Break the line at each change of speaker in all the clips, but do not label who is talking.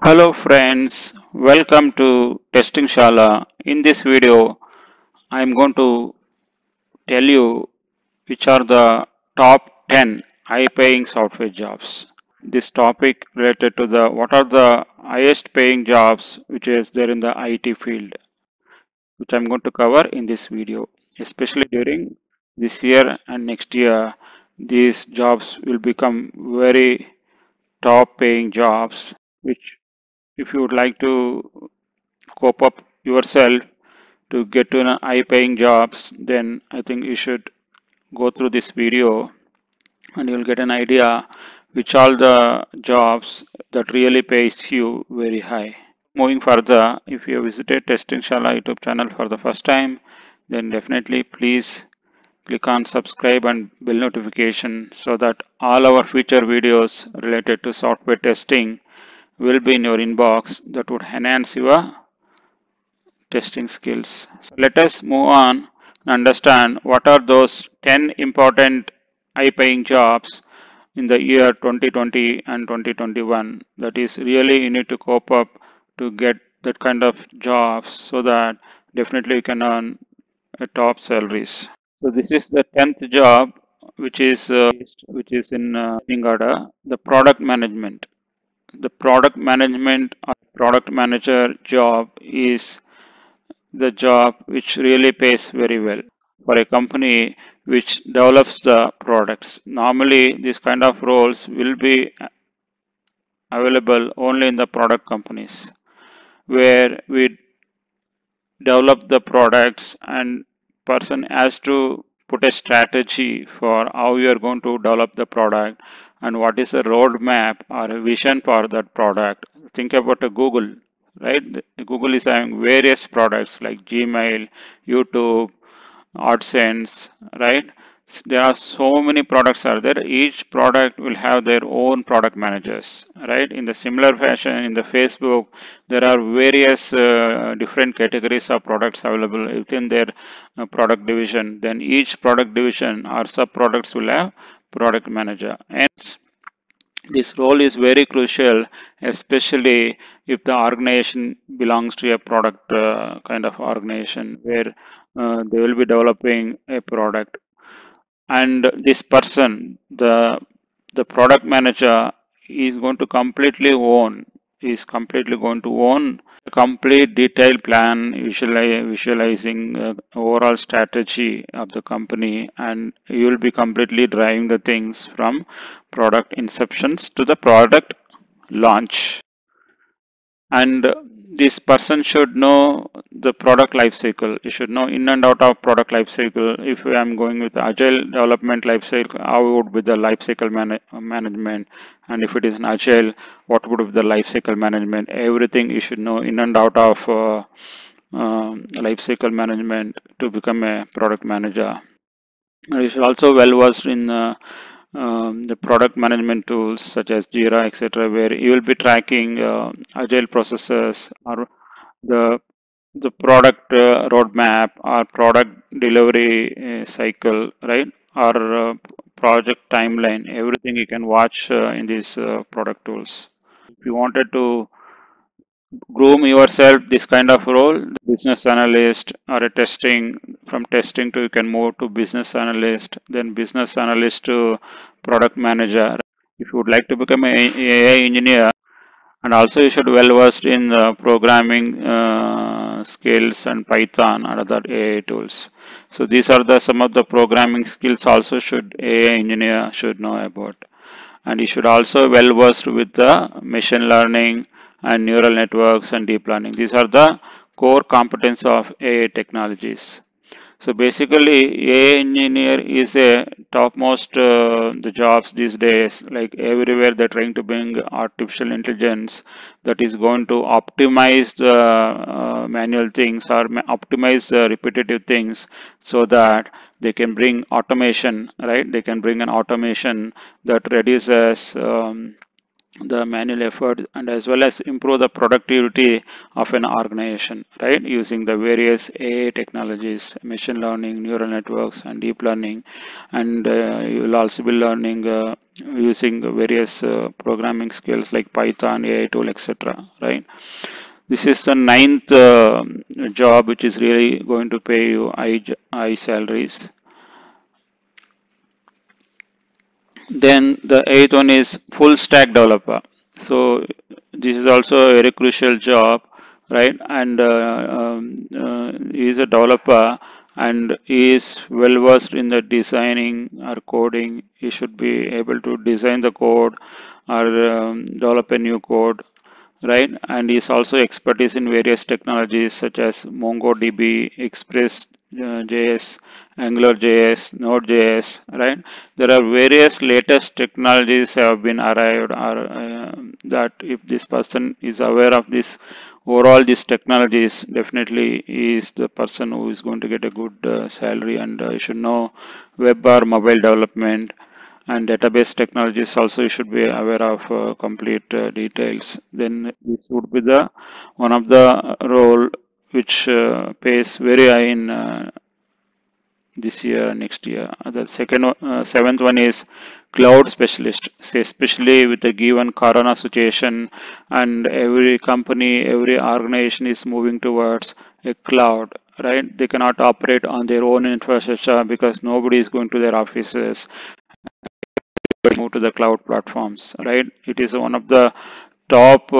Hello friends, welcome to Testing Shala. In this video, I am going to tell you which are the top 10 high-paying software jobs. This topic related to the what are the highest paying jobs which is there in the IT field, which I'm going to cover in this video. Especially during this year and next year, these jobs will become very top paying jobs, which if you would like to cope up yourself to get to an high paying jobs, then I think you should go through this video and you'll get an idea which all the jobs that really pays you very high. Moving further, if you have visited Testing Shala YouTube channel for the first time, then definitely please click on subscribe and bell notification so that all our future videos related to software testing will be in your inbox. That would enhance your testing skills. So let us move on and understand what are those 10 important high paying jobs in the year 2020 and 2021 that is really you need to cope up to get that kind of jobs so that definitely you can earn a top salaries. So this is the 10th job which is in in order, the product management. The product management or product manager job is the job which really pays very well for a company which develops the products. Normally, these kind of roles will be available only in the product companies where we develop the products and person has to put a strategy for how you are going to develop the product and what is a roadmap or a vision for that product. Think about a Google, right? Google is having various products like Gmail, YouTube, AdSense, right? There are so many products are there. Each product will have their own product managers, right? In the similar fashion, in the Facebook, there are various different categories of products available within their product division. Then each product division or sub products will have product manager. Hence, this role is very crucial, especially if the organization belongs to a product kind of organization where they will be developing a product. And this person, the product manager, is going to completely own, is completely going to own a complete detailed plan, visualizing overall strategy of the company, and you will be completely driving the things from product inceptions to the product launch. And this person should know the product life cycle. You should know in and out of product life cycle. If I am going with agile development life cycle, how would be the life cycle management, and if it is an agile, what would be the life cycle management? Everything you should know in and out of life cycle management to become a product manager. And you should also well versed in the product management tools such as Jira, etc., where you will be tracking agile processes or the the product roadmap or product delivery cycle, right? Or project timeline. Everything you can watch in these product tools. If you wanted to groom yourself this kind of role, business analyst or a testing, from testing to you can move to business analyst, then business analyst to product manager. If you would like to become a AI engineer, and also you should well versed in programming skills and Python and other AI tools. So these are the some of the programming skills also should AI engineer should know about. And you should also well versed with the machine learning and neural networks and deep learning. These are the core competence of AI technologies. So basically, AI engineer is a topmost the jobs these days. Like everywhere, they're trying to bring artificial intelligence that is going to optimize the manual things or optimize the repetitive things, so that they can bring automation. Right? They can bring an automation that reduces the manual effort and as well as improve the productivity of an organization, right? Using the various AI technologies, machine learning, neural networks, and deep learning. And you will also be learning using various programming skills like Python, AI tool, etc. Right? This is the ninth job which is really going to pay you high salaries. Then the eighth one is full stack developer. So this is also a very crucial job, right? And he is a developer and he is well versed in the designing or coding. He should be able to design the code or develop a new code, right? And is also expertise in various technologies such as MongoDB, Express JS, Angular JS, Node.js, right? There are various latest technologies have been arrived, or that if this person is aware of this overall these technologies, definitely he is the person who is going to get a good salary, and you should know web or mobile development and database technologies also you should be aware of complete details. Then this would be the one of the role which pays very high in this year next year. The seventh one is cloud specialist. So especially with the given corona situation and every company, every organization is moving towards a cloud, right? They cannot operate on their own infrastructure because nobody is going to their offices, move to the cloud platforms, right? It is one of the top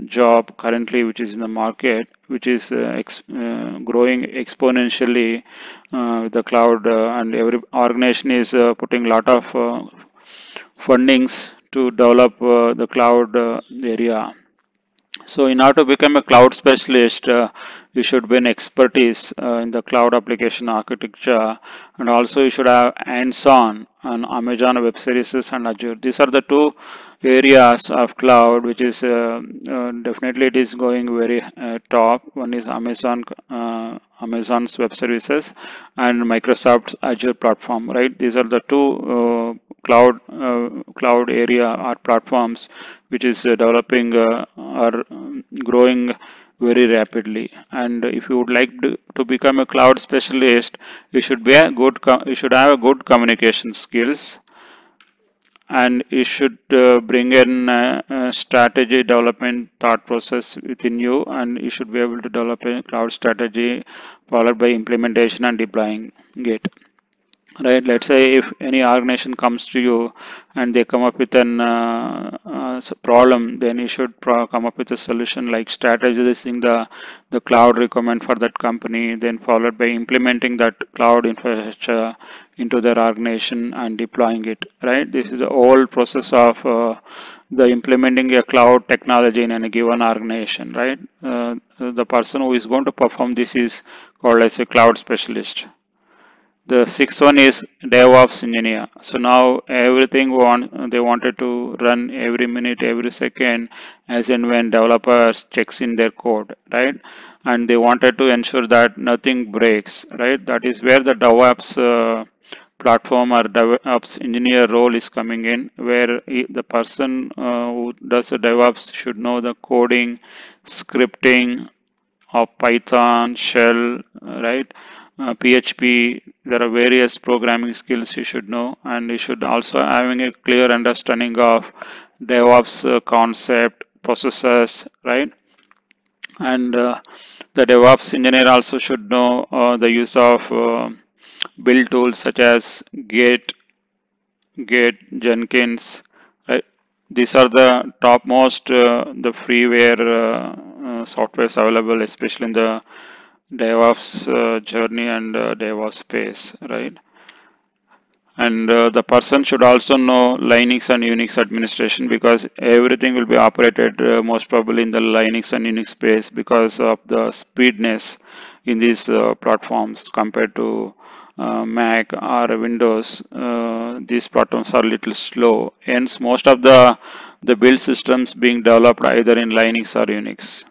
job currently which is in the market, which is growing exponentially with the cloud, and every organization is putting a lot of fundings to develop the cloud area. So in order to become a cloud specialist, you should be an expertise in the cloud application architecture, and also you should have hands-on on Amazon Web Services and Azure. These are the two areas of cloud which is definitely it is going very top. One is Amazon's Web Services and Microsoft's Azure platform. Right? These are the two cloud area or platforms which is developing or growing very rapidly. And if you would like to become a cloud specialist, you should be a you should have a good communication skills, and you should bring in strategy development thought process within you, and you should be able to develop a cloud strategy followed by implementation and deploying it. Right, let's say if any organization comes to you and they come up with an problem, then you should come up with a solution like strategizing the cloud requirement for that company, then followed by implementing that cloud infrastructure into their organization and deploying it. Right, this is the whole process of the implementing a cloud technology in a given organization. Right, the person who is going to perform this is called as a cloud specialist. The sixth one is DevOps Engineer. So now everything they wanted to run every minute, every second, as in when developers checks in their code, right? And they wanted to ensure that nothing breaks, right? That is where the DevOps platform or DevOps engineer role is coming in, where the person who does the DevOps should know the coding, scripting, of Python, Shell, right? PHP. There are various programming skills you should know, and you should also having a clear understanding of DevOps concept, processes, right? And the DevOps engineer also should know the use of build tools such as Git, Jenkins, right? These are the topmost the freeware softwares available, especially in the DevOps journey and DevOps space, right? And the person should also know Linux and Unix administration, because everything will be operated most probably in the Linux and Unix space because of the speedness in these platforms compared to Mac or Windows. These platforms are a little slow. Hence, most of the build systems being developed either in Linux or Unix.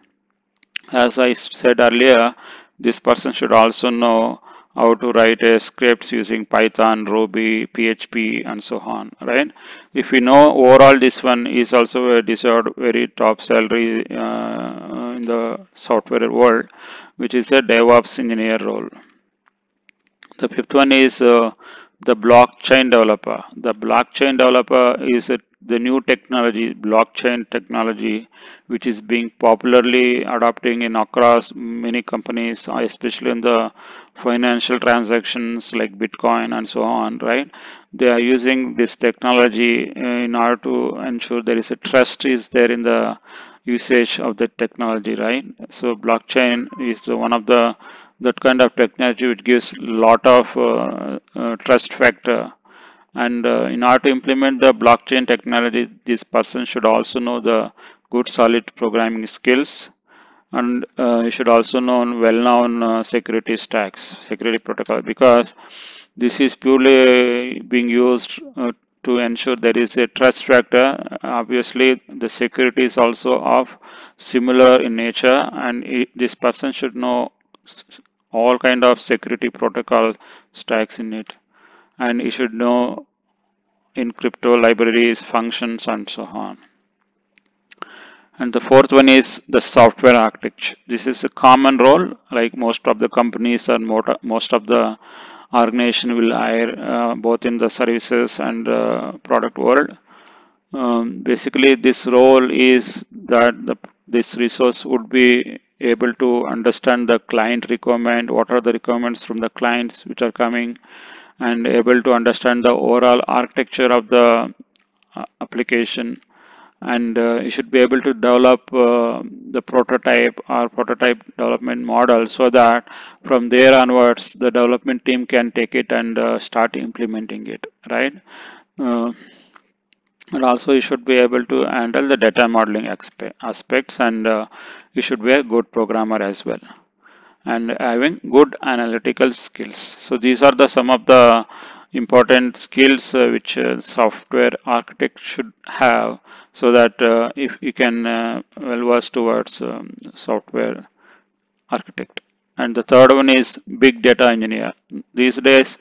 As I said earlier, this person should also know how to write a scripts using Python, Ruby, PHP, and so on, right? If we know overall, this one is also a deserved very top salary in the software world, which is a DevOps engineer role. The fifth one is The blockchain developer. The blockchain developer is the new technology, blockchain technology, which is being popularly adopting in across many companies, especially in the financial transactions like Bitcoin and so on, right? They are using this technology in order to ensure there is a trust is there in the usage of the technology, right? So blockchain is one of the that kind of technology which gives lot of trust factor. And in order to implement the blockchain technology, this person should also know the good solid programming skills, and you should also know well-known security stacks, security protocol, because this is purely being used to ensure there is a trust factor. Obviously, the security is also of similar in nature, and this person should know all kind of security protocol stacks in it, and he should know in crypto libraries, functions, and so on. And the fourth one is the software architect. This is a common role, like most of the companies and most of the organization will hire both in the services and product world. Basically, this role is that this resource would be able to understand the client requirement, what are the requirements from the clients which are coming, and able to understand the overall architecture of the application, and you should be able to develop the prototype or prototype development model, so that from there onwards the development team can take it and start implementing it, right? uh, and also you should be able to handle the data modeling aspects, and you should be a good programmer as well, and having good analytical skills. So these are the some of the important skills which software architect should have, so that if you can well verse towards software architect. And the third one is big data engineer. These days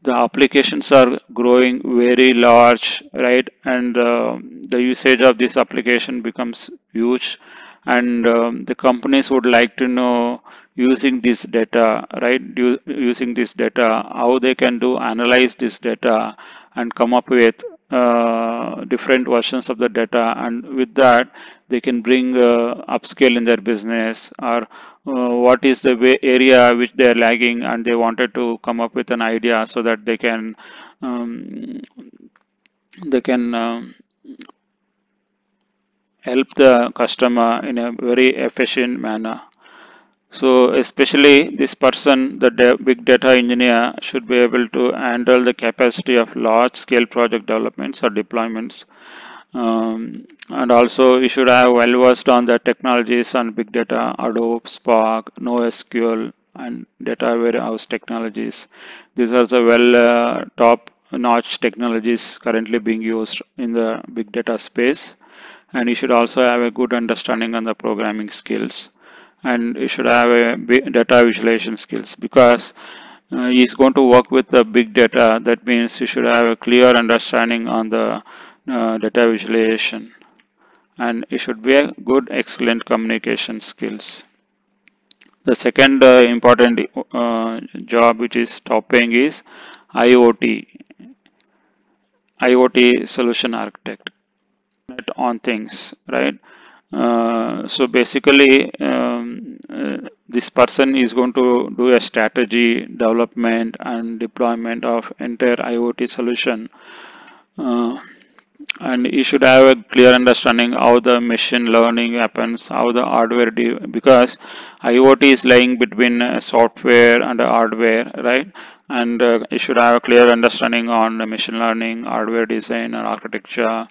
the applications are growing very large, right? And the usage of this application becomes huge, and the companies would like to know, using this data, right? Using this data, how they can do analyze this data and come up with different versions of the data, and with that they can bring upscale in their business, or what is the area which they are lagging, and they wanted to come up with an idea so that um, they can help the customer in a very efficient manner. So especially this person, the big data engineer, should be able to handle the capacity of large scale project developments or deployments. And also you should have well versed on the technologies on big data, Hadoop, Spark, NoSQL, and data warehouse technologies. These are the well top notch technologies currently being used in the big data space. And you should also have a good understanding on the programming skills, and you should have a data visualization skills, because he's going to work with the big data. That means you should have a clear understanding on the data visualization, and it should be a good excellent communication skills. The second important job which is top paying is IoT IoT Solution Architect on things, right? So basically, this person is going to do a strategy development and deployment of entire IoT solution, uh, and you should have a clear understanding how the machine learning happens, how the hardware because IoT is lying between software and hardware, right? And you should have a clear understanding on the machine learning, hardware design, and architecture,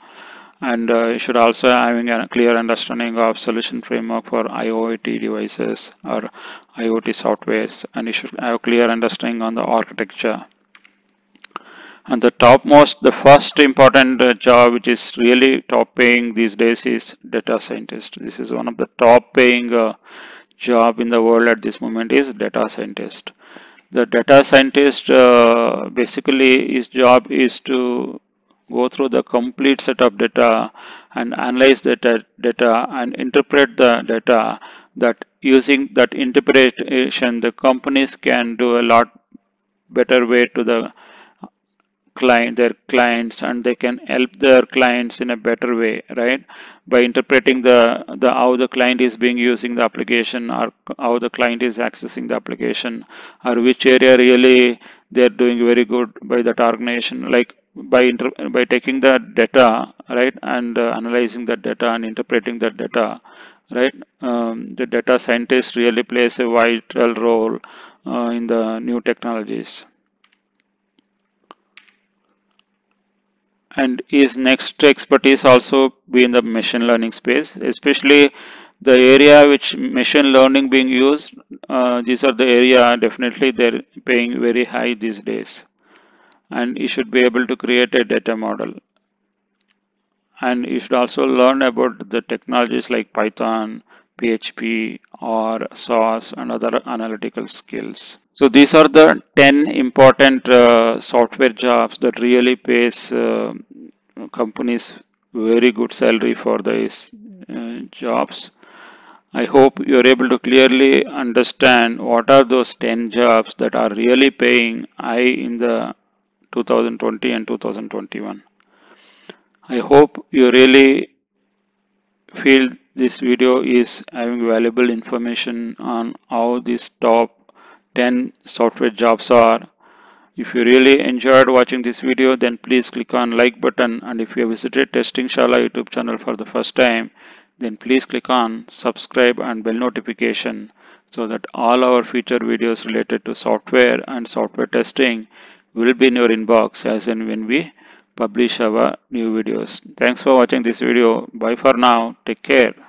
and you should also having a clear understanding of solution framework for IoT devices or IoT softwares, and you should have a clear understanding on the architecture. And the topmost, the first important job which is really top paying these days is data scientist. This is one of the top paying job in the world at this moment is data scientist. The data scientist basically his job is to go through the complete set of data and analyze the data and interpret the data. That using that interpretation, the companies can do a lot better way to the their clients, and they can help their clients in a better way, right, by interpreting the how the client is being using the application, or how the client is accessing the application, or which area really they're doing very good by that organization, like by taking the data, right, and analyzing that data and interpreting that data, right. The data scientist really plays a vital role in the new technologies. And his next expertise also be in the machine learning space, especially the area which machine learning being used. These are the area definitely they're paying very high these days, and you should be able to create a data model. And you should also learn about the technologies like Python, PHP, or SAS, and other analytical skills. So these are the 10 important software jobs that really pays companies very good salary for these jobs. I hope you're able to clearly understand what are those 10 jobs that are really paying high in the 2020 and 2021. I hope you really feel this video is having valuable information on how these top 10 software jobs are. If you really enjoyed watching this video, then please click on like button, and if you have visited Testing Shala YouTube channel for the first time, then please click on subscribe and bell notification so that all our future videos related to software and software testing will be in your inbox as and when we publish our new videos. Thanks for watching this video. Bye for now. Take care.